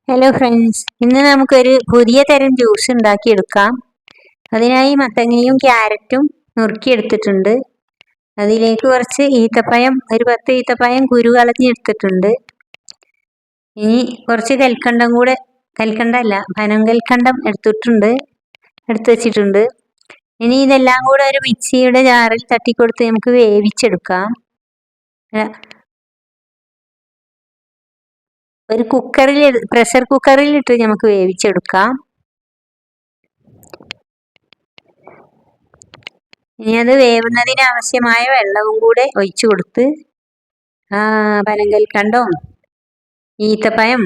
Hello friends, ഇന്ന് നമുക്കൊരു പുതിയ തരം ജ്യൂസ് ഉണ്ടാക്കിയെടുക്കാം. അതിനായി മത്തങ്ങയും ക്യാരറ്റും നുറുക്കിയെടുത്തിട്ടുണ്ട്. അതിലേക്ക് കുറച്ച് ഈത്തപ്പഴം, ഒരു 10 ഈത്തപ്പഴം കുരു കളഞ്ഞെടുത്തിട്ടുണ്ട്. ഇനി കുറച്ച് പനങ്കൽക്കണ്ടം എടുത്തു വെച്ചിട്ടുണ്ട്. ഇനി ഇതെല്ലാം കൂടെ ഒരു മിക്സിയുടെ ജാറിൽ തട്ടിക്കൊടുത്ത് നമുക്ക് വേവിച്ചെടുക്കാം. ഒരു പ്രഷർ കുക്കറിൽ ഇട്ട് നമുക്ക് വേവിച്ചെടുക്കാം. ഇനി അത് വേവുന്നതിന് ആവശ്യമായ വെള്ളവും കൂടെ ഒഴിച്ചു കൊടുത്ത് പനങ്കൽക്കണ്ടവും ഈത്തപ്പഴം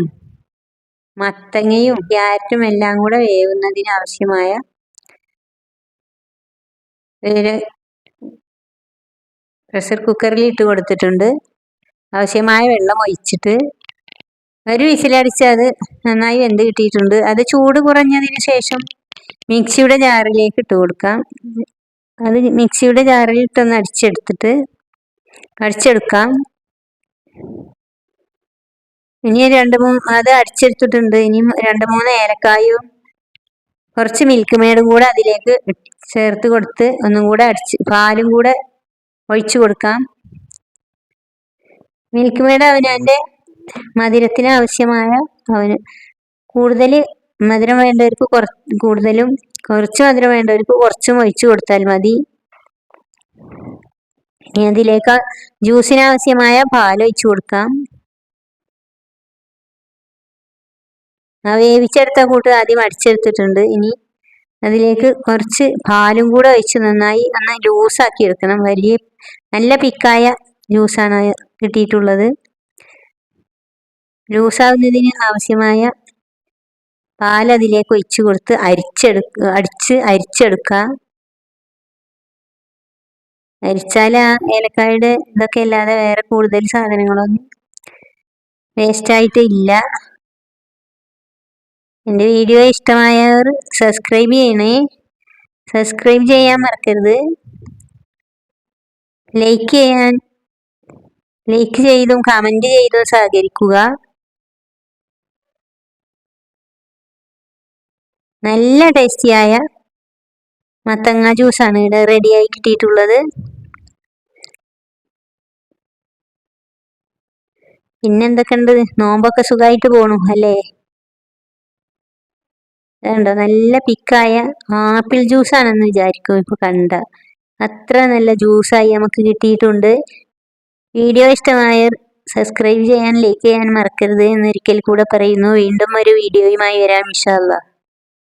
മത്തങ്ങയും ക്യാരറ്റും എല്ലാം കൂടെ വേവുന്നതിന് ആവശ്യമായ പ്രഷർ കുക്കറിൽ ഇട്ട് കൊടുത്തിട്ടുണ്ട്. ആവശ്യമായ വെള്ളം ഒഴിച്ചിട്ട് ഒരു വിസിലടിച്ച് അത് നന്നായി വെന്ത് കിട്ടിയിട്ടുണ്ട്. അത് ചൂട് കുറഞ്ഞതിന് ശേഷം മിക്സിയുടെ ജാറിലേക്ക് ഇട്ട് കൊടുക്കാം. അത് മിക്സിയുടെ ജാറിൽ ഇട്ടൊന്ന് അടിച്ചെടുക്കാം. ഇനി അത് അടിച്ചെടുത്തിട്ടുണ്ട്. ഇനി 2-3 ഏലക്കായും കുറച്ച് മിൽക്ക് മേഡും കൂടെ അതിലേക്ക് ചേർത്ത് കൊടുത്ത് ഒന്നും കൂടെ പാലും കൂടെ ഒഴിച്ചു കൊടുക്കാം. മിൽക്ക് മേഡ് അവനവൻ്റെ മധുരത്തിന് ആവശ്യമായ കൂടുതൽ മധുരം വേണ്ടവർക്ക് കൂടുതലും, കുറച്ച് മധുരം വേണ്ടവർക്ക് കുറച്ചും ഒഴിച്ചു കൊടുത്താൽ മതി. ഇനി അതിലേക്ക് ജ്യൂസിന് ആവശ്യമായ പാൽ ഒഴിച്ചു കൊടുക്കാം. വേവിച്ചെടുത്ത കൂട്ട് ആദ്യം അടിച്ചെടുത്തിട്ടുണ്ട്. ഇനി അതിലേക്ക് കുറച്ച് പാലും കൂടെ ഒഴിച്ച് നന്നായി ലൂസാക്കി എടുക്കണം. നല്ല പിക്കായ ജ്യൂസാണ് കിട്ടിയിട്ടുള്ളത്. ലൂസാവുന്നതിന് ആവശ്യമായ പാൽ അതിലേക്ക് ഒഴിച്ചു കൊടുത്ത് അരിച്ചെടുക്കുക. അരിച്ചാൽ ആ ഏലക്കായുടെ ഇതൊക്കെ അല്ലാതെ വേറെ കൂടുതൽ സാധനങ്ങളൊന്നും വേസ്റ്റായിട്ട് ഇല്ല. എൻ്റെ വീഡിയോ ഇഷ്ടമായവർ സബ്സ്ക്രൈബ് ചെയ്യണേ. സബ്സ്ക്രൈബ് ചെയ്യാൻ മറക്കരുത്. ലൈക്ക് ചെയ്തും കമൻറ്റ് ചെയ്തും സഹകരിക്കുക. നല്ല ടേസ്റ്റിയായ മത്തങ്ങ ജ്യൂസാണ് ഇവിടെ റെഡിയായി കിട്ടിയിട്ടുള്ളത്. പിന്നെന്തൊക്കെയുണ്ട്? നോമ്പൊക്കെ സുഖമായിട്ട് പോണു അല്ലേ? വേണ്ടോ, നല്ല പിക്കായ ആപ്പിൾ ജ്യൂസാണെന്ന് വിചാരിക്കും ഇപ്പോൾ കണ്ട. അത്ര നല്ല ജ്യൂസായി നമുക്ക് കിട്ടിയിട്ടുണ്ട്. വീഡിയോ ഇഷ്ടമായവർ സബ്സ്ക്രൈബ് ചെയ്യാൻ, ലൈക്ക് ചെയ്യാൻ മറക്കരുത് എന്നൊരിക്കൽ കൂടെ പറയുന്നു. വീണ്ടും ഒരു വീഡിയോയുമായി വരാം ഇൻഷാ അല്ലാഹ്.